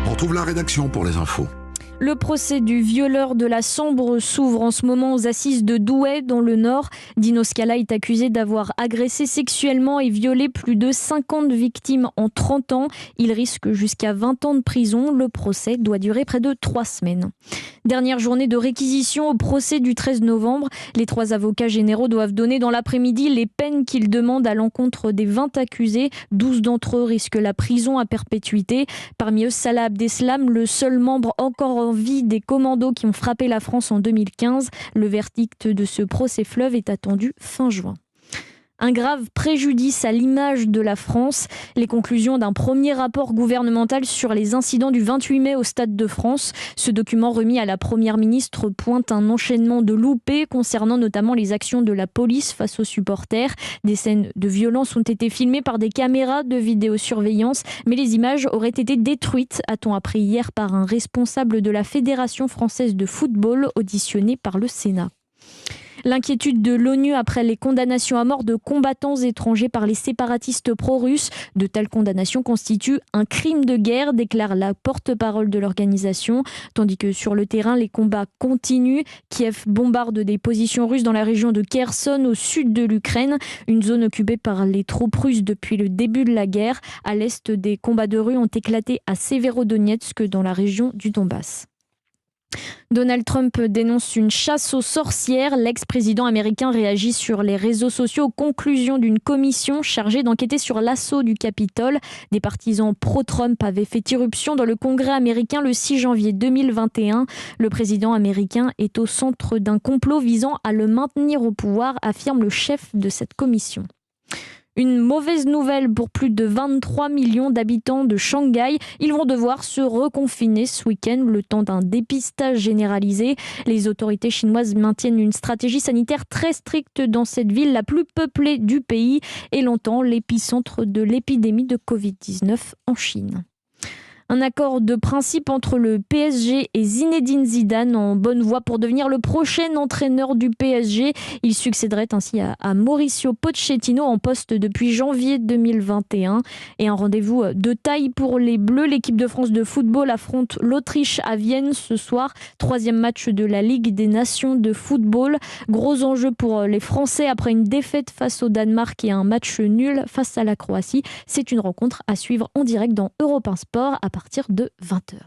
On retrouve la rédaction pour les infos. Le procès du violeur de la Sambre s'ouvre en ce moment aux assises de Douai, dans le Nord. Dino Scala est accusé d'avoir agressé sexuellement et violé plus de 50 victimes en 30 ans. Il risque jusqu'à 20 ans de prison. Le procès doit durer près de 3 semaines. Dernière journée de réquisition au procès du 13 novembre. Les 3 avocats généraux doivent donner dans l'après-midi les peines qu'ils demandent à l'encontre des 20 accusés. 12 d'entre eux risquent la prison à perpétuité. Parmi eux, Salah Abdeslam, le seul membre encore en vie des commandos qui ont frappé la France en 2015. Le verdict de ce procès fleuve est attendu fin juin. Un grave préjudice à l'image de la France. Les conclusions d'un premier rapport gouvernemental sur les incidents du 28 mai au Stade de France. Ce document remis à la Première ministre pointe un enchaînement de loupés concernant notamment les actions de la police face aux supporters. Des scènes de violence ont été filmées par des caméras de vidéosurveillance, mais les images auraient été détruites, a-t-on appris hier par un responsable de la Fédération française de football auditionné par le Sénat. L'inquiétude de l'ONU après les condamnations à mort de combattants étrangers par les séparatistes pro-russes. De telles condamnations constituent un crime de guerre, déclare la porte-parole de l'organisation. Tandis que sur le terrain, les combats continuent. Kiev bombarde des positions russes dans la région de Kherson, au sud de l'Ukraine, une zone occupée par les troupes russes depuis le début de la guerre. À l'est, des combats de rue ont éclaté à Severodonetsk, dans la région du Donbass. Donald Trump dénonce une chasse aux sorcières. L'ex-président américain réagit sur les réseaux sociaux aux conclusions d'une commission chargée d'enquêter sur l'assaut du Capitole. Des partisans pro-Trump avaient fait irruption dans le Congrès américain le 6 janvier 2021. Le président américain est au centre d'un complot visant à le maintenir au pouvoir, affirme le chef de cette commission. Une mauvaise nouvelle pour plus de 23 millions d'habitants de Shanghai. Ils vont devoir se reconfiner ce week-end, le temps d'un dépistage généralisé. Les autorités chinoises maintiennent une stratégie sanitaire très stricte dans cette ville, la plus peuplée du pays et longtemps l'épicentre de l'épidémie de Covid-19 en Chine. Un accord de principe entre le PSG et Zinedine Zidane en bonne voie pour devenir le prochain entraîneur du PSG. Il succéderait ainsi à Mauricio Pochettino en poste depuis janvier 2021. Et un rendez-vous de taille pour les Bleus. L'équipe de France de football affronte l'Autriche à Vienne ce soir. 3e match de la Ligue des Nations de football. Gros enjeu pour les Français après une défaite face au Danemark et un match nul face à la Croatie. C'est une rencontre à suivre en direct dans Europe 1 Sport à partir de 20h.